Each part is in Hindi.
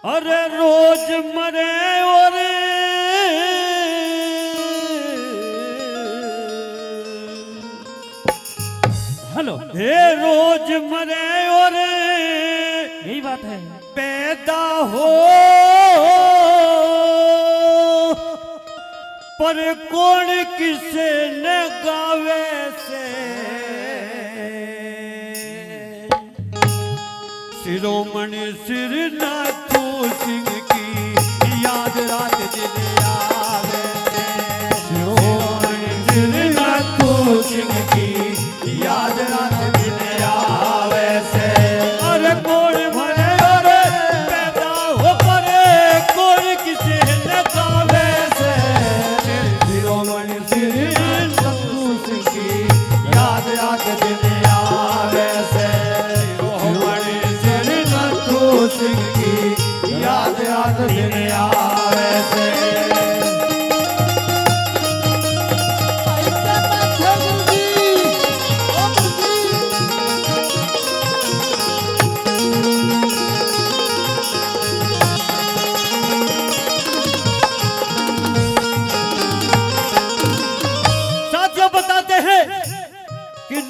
अरे रोज मरे और हेलो हे रोज मरे और यही बात है। पैदा हो पर कौन किसे न गावे से शिरोमणि श्रीनाथ सिंह की याद रात दिन आवे से शिरोमणि श्रीनाथ सिंह की याद रात दिन आवे से अरे कौन मरे और पैदा हो परे कौन किसे न गावे से शिरोमणि श्रीनाथ सिंह की याद रात दिन आवे से शिरोमणि श्रीनाथ सिंह की याद रात दिन आवे से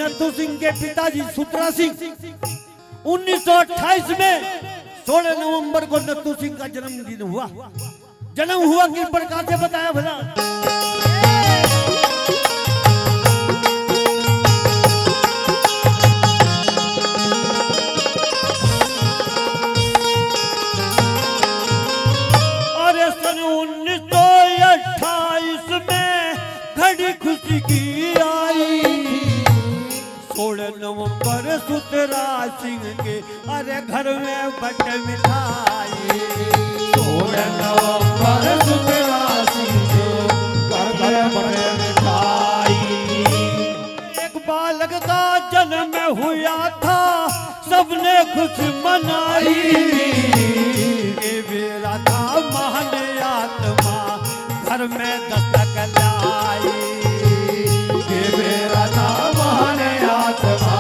नत्थू सिंह के पिताजी सुत्रा सिंह 1928 में 16 नवंबर को नत्थू सिंह का जन्मदिन हुआ। जन्म हुआ किस प्रकार से बताया भला? अरे सन 1928 में घड़ी खुशी की आई 16 नवंबर सुतरा सिंह के अरे घर में बट मिठाई 16 नवंबर सुतरा सिंह के घर में बट मिठाई एक बालक का जन्म हुआ था सबने खुश मनाई ये बेरा था महान आत्मा घर में दस्तक लाई ये बेरा था महान आत्मा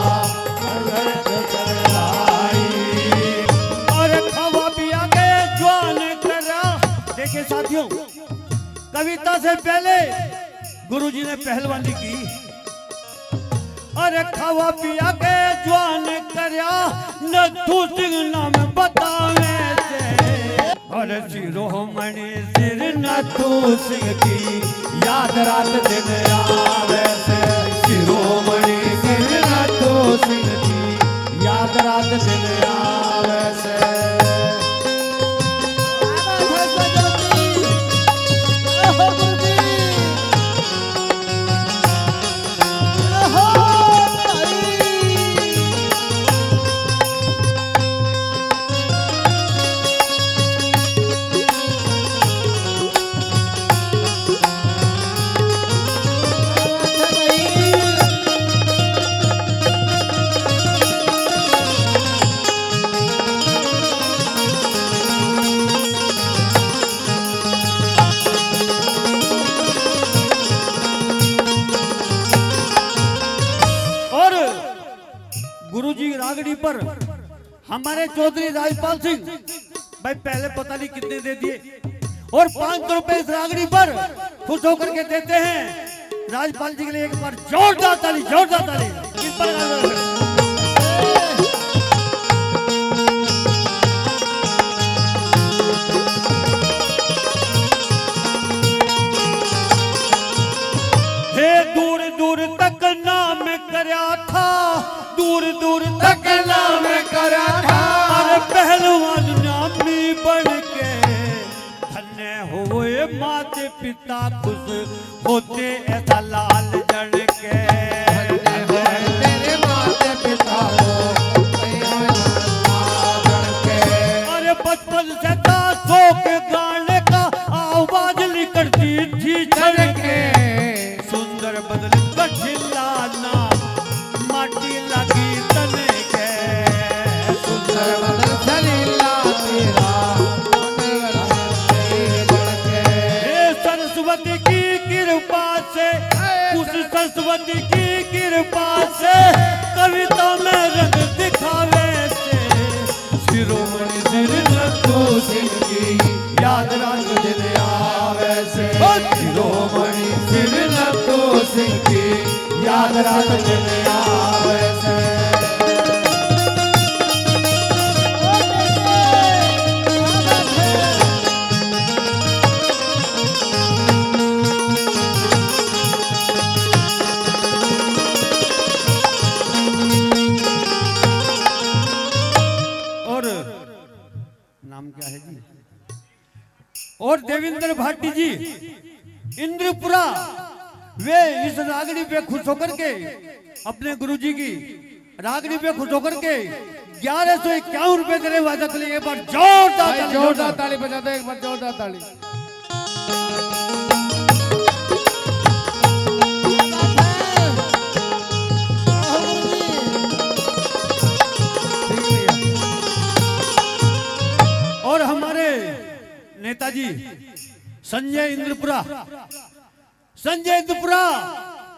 और खावा पिया के जवान करा। देखिए साथियों, कविता से पहले गुरुजी ने पहलवानी की। अरे खावा पिया के जवान करा नत्थू सिंह नाम बतावे से और शिरोमणि श्रीनाथ सिंह की याद रात दिन आवे से शिरोमणि श्रीनाथ सिंह की याद रात दिन आवे से रागड़ी पर हमारे चौधरी राजपाल सिंह भाई पहले पता नहीं कितने दे दिए और 500 रुपए इस रागड़ी पर खुश होकर के देते हैं। राजपाल जी के लिए एक बार जोरदार ताली इस पर दूर दूर तक नाम करया था दूर दूर तक नाम करा था और पहलवान नामी बन के धन्य हुए माते पिता खुश होते ऐसा लाल जड़ के तेरे माते पिता अरे बचपन से था शौक गाने का आवाज निकलती थी चढ़ के सुंदर बदल कठिलाना माटी लगी तने के सुंदर बदल चलीला तेरा सरस्वती की कृपा से उस सरस्वती की कृपा से कविता में रंग दिखावे से शिरोमणि श्रीनाथ सिंह रात दिन आवे से और नाम क्या है जी? और देवेंद्र भाटी जी इंद्रपुरा, वे इस रागनी पे खुश होकर के अपने गुरुजी की रागनी पे खुश होकर के 1151 रुपए दे रहे वादा के लिए एक बार जोरदार ताली बजा दो, एक बार जोरदार ताली। और हमारे नेताजी संजय इंद्रपुरा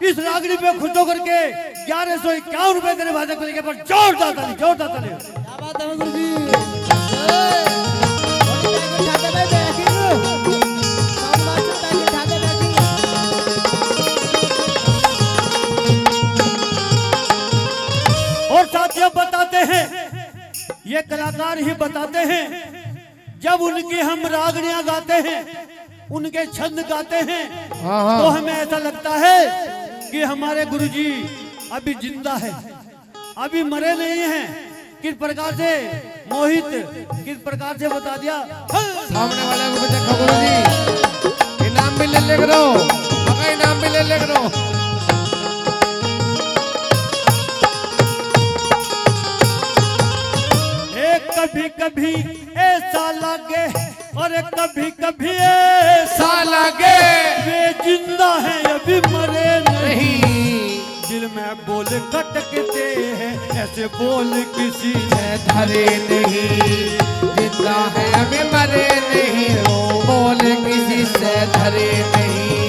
इस रागनी पे खुश होकर के 1151 रुपए देने वादे को लेकर पर जोरदार ताली। क्या बात है गुरुजी? ठाते भाई बैठिए, सब मास्टर ठाते बैठिए। और साथियों बताते हैं, ये कलाकार ही बताते हैं, जब उनकी हम रागनियां गाते हैं, उनके छंद गाते हैं, तो हमें ऐसा लगता है कि हमारे गुरुजी अभी जिंदा है, अभी मरे नहीं हैं। किस प्रकार से मोहित किस प्रकार से बता दिया, सामने वाले को देखो गुरुजी, इनाम भी ले करो, मगर इनाम भी ले करो। कभी कभी ऐसा लगे और कभी कभी ऐसा लगे वे जिंदा है अभी मरे नहीं। दिल में बोल खटकते हैं ऐसे बोल किसी ने धरे नहीं, जिंदा है अभी मरे नहीं, वो बोल किसी से धरे नहीं।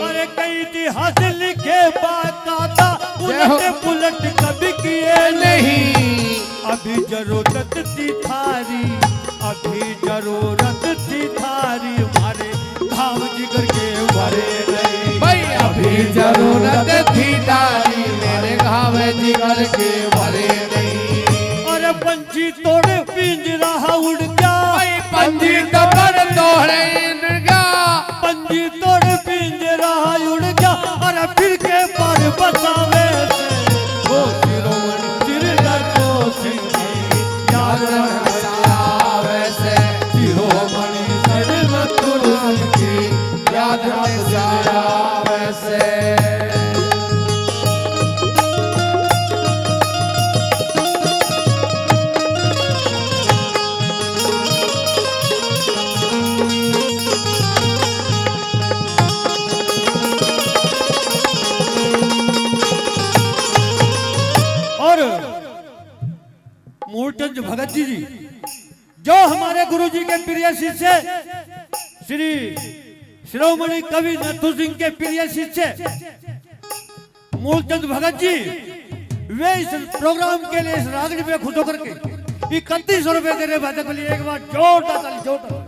और कई इतिहास लिखे बाकायदा उलट पुलट कभी किए नहीं। अभी जरूरत थी थारी, अभी जरूरत थी थारी, हमारे घाव जिगर के भरे नहीं। भाई अभी जरूरत थी थारी, मेरे घाव जिगर के भरे नहीं। और पंछी तोड़े पिंजरा उड़ गया, पंछी तोड़ तोड़े गया, पंछी तोड़े पिंजरा उड़ गया। और फिर के पर बसावे वो शिरोमणि चिरला को सिंह याद आवे से, शिरोमणि सिर की याद आवे से। मूलचंद भगत जी जो हमारे गुरु जी के प्रिय शिष्य श्री शिरोमणि कवि नथु सिंह के प्रिय शिष्य मूलचंद भगत जी, वे इस प्रोग्राम के लिए इस रागनी पे खुश होकर के 3100 रुपए दे रहे वादक के लिए एक बार जोरदार ताली जोरदार।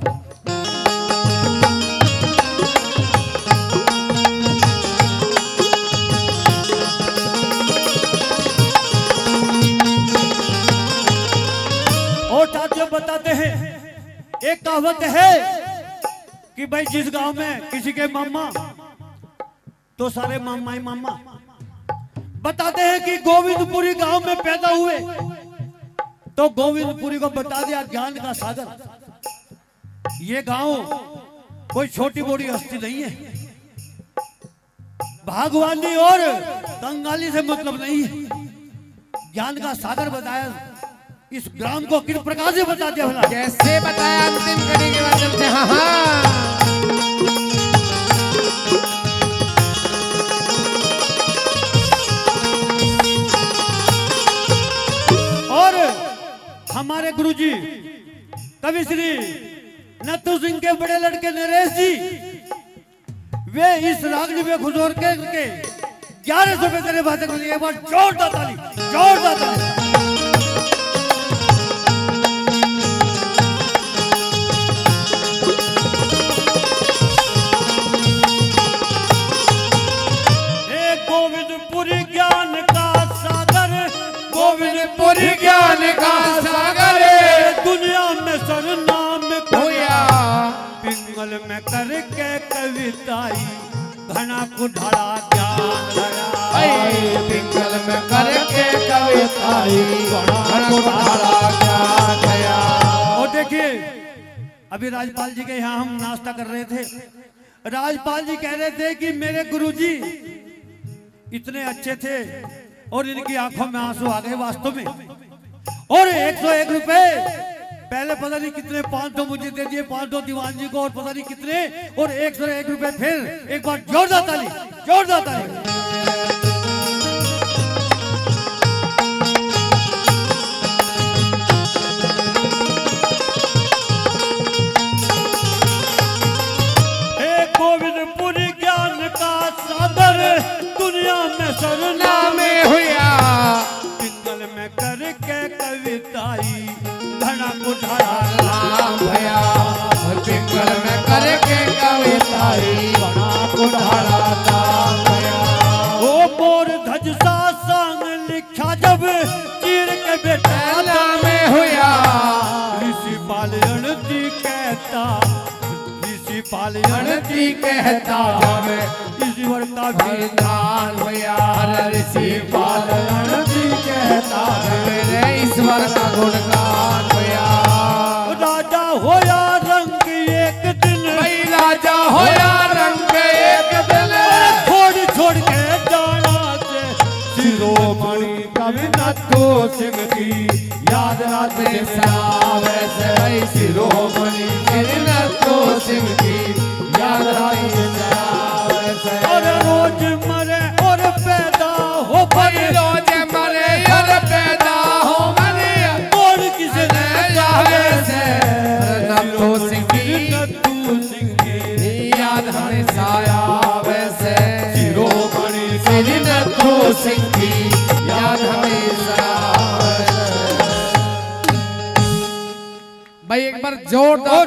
और साथियों बताते हैं, एक कहावत है कि भाई जिस गांव में किसी के मामा तो सारे मामा ही मामा। बताते हैं कि गोविंदपुरी गांव में पैदा हुए तो गोविंदपुरी को बता दिया ज्ञान का सागर। ये गांव कोई छोटी मोटी हस्ती नहीं है, भागवानी और कंगाली से मतलब नहीं है। ज्ञान का सागर बताया, इस ग्राम को किस प्रकार से बता दिया भला? कैसे बताया अंतिम कड़ी के माध्यम से। हाँ और हमारे गुरुजी कवि श्री नथु सिंह के बड़े लड़के नरेश जी, वे इस रागनी में खुश होकर के 1100 रुपए तेरे बातें के लिए एक बार जोरदार ताली जोरदार ताली। गोविंदपुरी ज्ञान कविताई घना कुठाड़ा ज्ञान धरा भाई पिंगल में करके कविताई घना कुठाड़ा ज्ञान धरा। और देखिए अभी राजपाल जी के यहाँ हम नाश्ता कर रहे थे, राजपाल जी कह रहे थे कि मेरे गुरुजी इतने अच्छे थे और इनकी आंखों में आंसू आ गए वास्तव में। और 101 रुपए पहले पता नहीं कितने 500 मुझे दे दिए, 500 दीवान जी को और पता नहीं कितने, और 101 रुपए फिर एक बार जोरदार ताली, जोरदार ताली। गोविंदपुर ज्ञान का सागर दुनिया में सरना में हुआ पिंगल में करके कविताई घना कुठाड़ा नाम भया पिंगल में करके कविताई घना कुठाड़ा नाम भया। ओ मोर धज सा संग लिखा जब चीर के बेटा में हुआ ऋषि पाल अणति कहता, ऋषि पाल अणति कहता ईश्वर का भी दान हुआ ऋषि पाल अणति कहता मेरे ईश्वर का गुणगान हुआ। राजा होया रंग एक दिन, भाई राजा होया रंग एक दिन छोड़ छोड़ के जाना से शिरोमणि कवि नथु सिंह की याद राते सावे से भाई शिरोमणि कवि नथु सिंह की याद राते सावे से। और रोज मरे और पैदा हो भाई बने, रोज मरे और पैदा हो मरे और किसे जावे से नथु सिंह की नथु सिंह की याद हमेशा आवे से। शिरोमणि कवि नथु सिंह की याद हमेशा आवे से। भाई एक बार जोरदार